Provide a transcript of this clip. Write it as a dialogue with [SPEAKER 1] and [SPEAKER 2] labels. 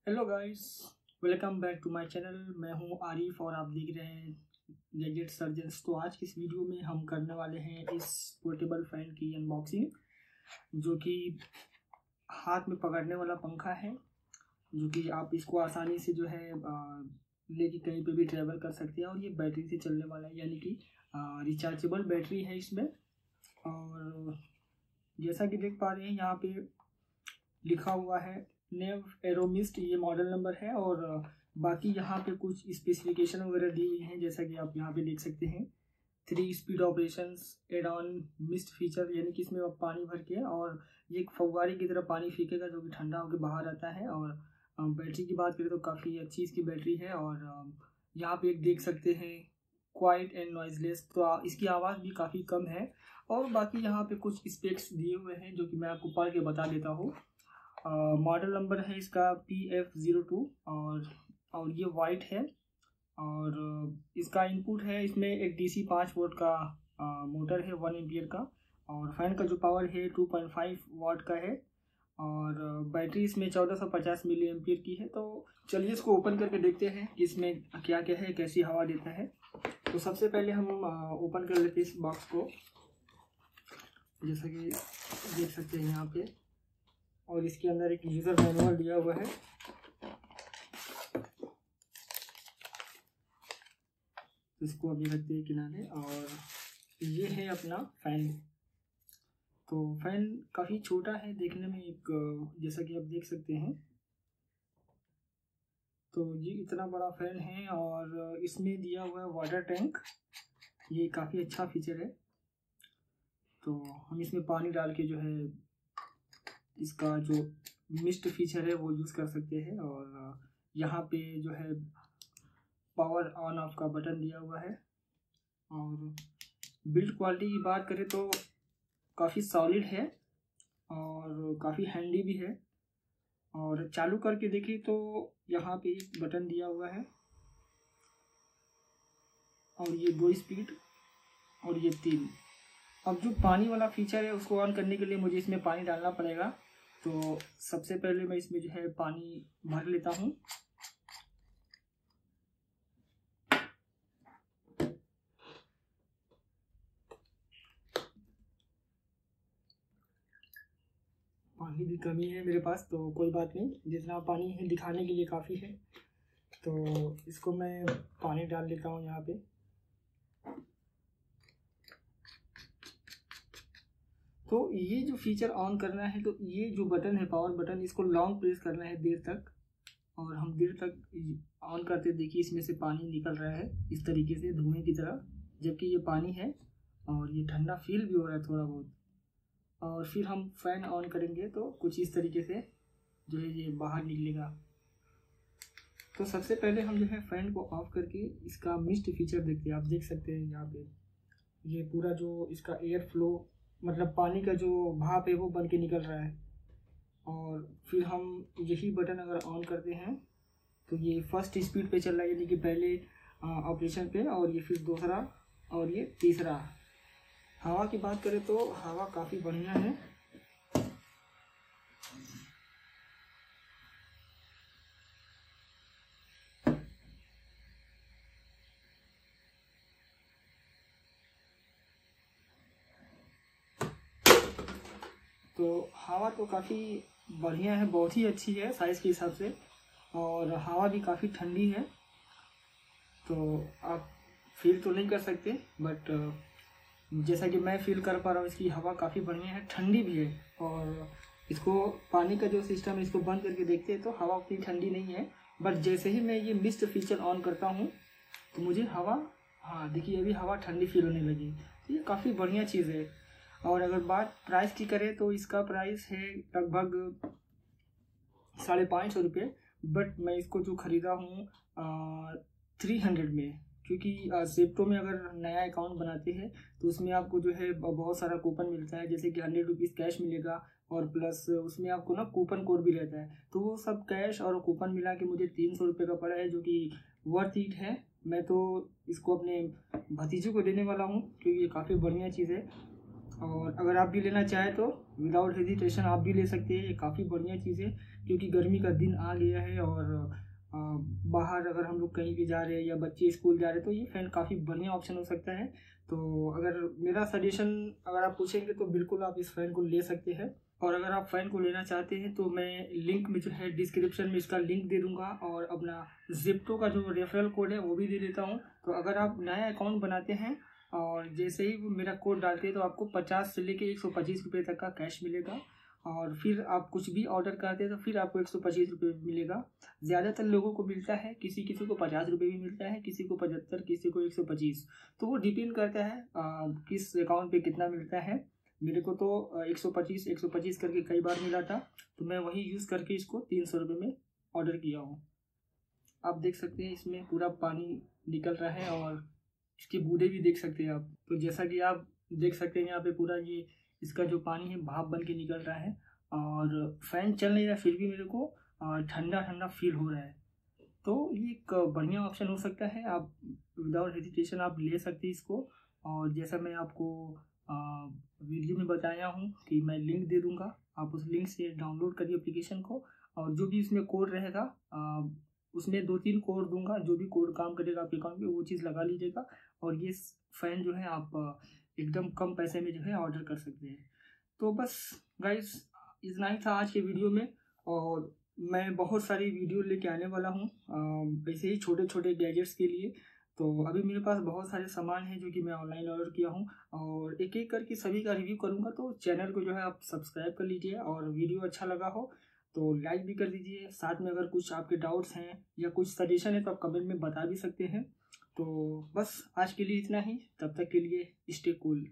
[SPEAKER 1] Hello guys, welcome back to my channel. मैं हूं आरिफ और आप देख रहे हैं गैजेट सर्जन्स। तो आज की इस वीडियो में हम करने वाले हैं इस पोर्टेबल फैन की अनबॉक्सिंग, जो कि हाथ में पकड़ने वाला पंखा है, जो कि आप इसको आसानी से जो है लेके कहीं पे भी ट्रैवल कर सकते हैं। और ये बैटरी से चलने वाला है, यानी कि रिचार्जेबल बैटरी है इसमें। और जैसा कि देख पा रहे हैं, यहाँ पे लिखा हुआ है नेव एरोमिस्ट, ये मॉडल नंबर है। और बाकी यहाँ पे कुछ स्पेसिफिकेशन वगैरह दी हुई हैं, जैसा कि आप यहाँ पे देख सकते हैं। 3 speed operations, add on mist feature, यानी कि इसमें आप पानी भर के और ये एक फव्वारे की तरह पानी फेंकेगा, जो कि ठंडा होकर बाहर आता है। और बैटरी की बात करें तो काफ़ी अच्छी इसकी बैटरी है। और यहाँ पे एक देख सकते हैं क्वाइट एंड नॉइजलेस, तो इसकी आवाज़ भी काफ़ी कम है। और बाकी यहाँ पे कुछ स्पेक्स दिए हुए हैं, जो कि मैं आपको पढ़ के बता देता हूँ। मॉडल नंबर है इसका PF02 और ये वाइट है। और इसका इनपुट है, इसमें एक DC 5 वोल्ट का मोटर है 1 एम्पियर का। और फैन का जो पावर है 2.5 वाट का है। और बैटरी इसमें 1450 मिली एम्पियर की है। तो चलिए इसको ओपन करके देखते हैं कि इसमें क्या क्या है, कैसी हवा देता है। तो सबसे पहले हम ओपन कर लेते हैं इस बॉक्स को, जैसा कि देख सकते हैं यहाँ पे। और इसके अंदर एक यूज़र मैनुअल दिया हुआ है। तो इसको अभी रखते हैं किनारे। और ये है अपना फ़ैन। तो फ़ैन काफ़ी छोटा है देखने में, एक जैसा कि आप देख सकते हैं। तो ये इतना बड़ा फ़ैन है और इसमें दिया हुआ है वाटर टैंक, ये काफ़ी अच्छा फीचर है। तो हम इसमें पानी डाल के जो है इसका जो मिस्ट फीचर है वो यूज़ कर सकते हैं। और यहाँ पे जो है पावर ऑन ऑफ का बटन दिया हुआ है। और बिल्ड क्वालिटी की बात करें तो काफ़ी सॉलिड है और काफ़ी हैंडी भी है। और चालू करके देखिए तो यहाँ पे एक बटन दिया हुआ है, और ये 2 स्पीड और ये 3। अब जो पानी वाला फीचर है उसको ऑन करने के लिए मुझे इसमें पानी डालना पड़ेगा। तो सबसे पहले मैं इसमें जो है पानी भर लेता हूँ। पानी की कमी है मेरे पास, तो कोई बात नहीं, जितना पानी है दिखाने के लिए काफ़ी है। तो इसको मैं पानी डाल लेता हूँ यहाँ पे। तो ये जो फीचर ऑन करना है, तो ये जो बटन है पावर बटन, इसको लॉन्ग प्रेस करना है देर तक। और हम देर तक ऑन करते देखिए इसमें से पानी निकल रहा है इस तरीके से धुएं की तरह, जबकि ये पानी है और ये ठंडा फील भी हो रहा है थोड़ा बहुत। और फिर हम फैन ऑन करेंगे तो कुछ इस तरीके से जो है ये बाहर निकलेगा। तो सबसे पहले हम जो है फ़ैन को ऑफ करके इसका मिस्ट फीचर देखते हैं। आप देख सकते हैं यहाँ पे ये पूरा जो इसका एयर फ्लो, मतलब पानी का जो भाप है वो बन के निकल रहा है। और फिर हम यही बटन अगर ऑन करते हैं तो ये फर्स्ट स्पीड पे चल रहा है, यानी कि पहले ऑपरेशन पे, और ये फिर दूसरा और ये तीसरा। हवा की बात करें तो हवा काफ़ी बढ़िया है। तो हवा तो काफ़ी बढ़िया है, बहुत ही अच्छी है साइज़ के हिसाब से। और हवा भी काफ़ी ठंडी है। तो आप फील तो नहीं कर सकते, बट जैसा कि मैं फील कर पा रहा हूँ, इसकी हवा काफ़ी बढ़िया है, ठंडी भी है। और इसको पानी का जो सिस्टम है इसको बंद करके देखते हैं तो हवा उतनी ठंडी नहीं है। बट जैसे ही मैं ये मिस्ट फीचर ऑन करता हूँ तो मुझे हवा, हाँ देखिए अभी हवा ठंडी फील होने लगी। तो ये काफ़ी बढ़िया चीज़ है। और अगर बात प्राइस की करें तो इसका प्राइस है लगभग 550 रुपये। बट मैं इसको जो ख़रीदा हूँ 300 में, क्योंकि जेप्टो में अगर नया अकाउंट बनाते हैं तो उसमें आपको जो है बहुत सारा कूपन मिलता है, जैसे कि 100 रुपीज़ कैश मिलेगा। और प्लस उसमें आपको ना कूपन कोड भी रहता है। तो वो सब कैश और कूपन मिला के मुझे 300 रुपये का पड़ा है, जो कि वर्थ इट है। मैं तो इसको अपने भतीजे को देने वाला हूँ, क्योंकि ये काफ़ी बढ़िया चीज़ है। और अगर आप भी लेना चाहें तो विदाउट हेजिटेशन आप भी ले सकते हैं, ये काफ़ी बढ़िया चीज़ है। क्योंकि गर्मी का दिन आ गया है और बाहर अगर हम लोग कहीं भी जा रहे हैं या बच्चे स्कूल जा रहे हैं तो ये फ़ैन काफ़ी बढ़िया ऑप्शन हो सकता है। तो अगर मेरा सजेशन अगर आप पूछेंगे तो बिल्कुल आप इस फ़ैन को ले सकते हैं। और अगर आप फ़ैन को लेना चाहते हैं तो मैं लिंक में जो है डिस्क्रिप्शन में इसका लिंक दे दूँगा और अपना ज़िप्टो का जो रेफरल कोड है वो भी दे देता हूँ। तो अगर आप नया अकाउंट बनाते हैं और जैसे ही वो मेरा कोड डालते हैं तो आपको 50 से लेके 125 रुपये तक का कैश मिलेगा। और फिर आप कुछ भी ऑर्डर करते हैं तो फिर आपको 125 रुपये मिलेगा। ज़्यादातर लोगों को मिलता है, किसी किसी को 50 रुपये भी मिलता है, किसी को 75, किसी को 125। तो वो डिपेंड करता है किस अकाउंट पे कितना मिलता है। मेरे को तो 125 करके कई बार मिला था, तो मैं वही यूज़ करके इसको 300 रुपये में ऑर्डर किया हूँ। आप देख सकते हैं इसमें पूरा पानी निकल रहा है और इसकी बूंदें भी देख सकते हैं आप। तो जैसा कि आप देख सकते हैं यहाँ पे पूरा ये इसका जो पानी है भाप बन के निकल रहा है और फैन चल नहीं रहा फिर भी मेरे को ठंडा ठंडा फील हो रहा है। तो ये एक बढ़िया ऑप्शन हो सकता है, आप विदाउट हेजिटेशन आप ले सकते हैं इसको। और जैसा मैं आपको वीडियो में बताया हूँ कि मैं लिंक दे दूँगा, आप उस लिंक से डाउनलोड करिए एप्लीकेशन को और जो भी इसमें कोड रहेगा उसमें 2-3 कोड दूंगा, जो भी कोड काम करेगा आपके अकाउंट में वो चीज़ लगा लीजिएगा और ये फ़ैन जो है आप एकदम कम पैसे में जो है ऑर्डर कर सकते हैं। तो बस गाइस इतना ही था आज के वीडियो में और मैं बहुत सारी वीडियो लेके आने वाला हूँ वैसे ही छोटे छोटे गैजेट्स के लिए। तो अभी मेरे पास बहुत सारे सामान हैं जो कि मैं ऑनलाइन ऑर्डर किया हूँ और एक एक करके सभी का रिव्यू करूँगा। तो चैनल को जो है आप सब्सक्राइब कर लीजिए और वीडियो अच्छा लगा हो तो लाइक भी कर दीजिए। साथ में अगर कुछ आपके डाउट्स हैं या कुछ सजेशन है तो आप कमेंट में बता भी सकते हैं। तो बस आज के लिए इतना ही, तब तक के लिए स्टे कूल।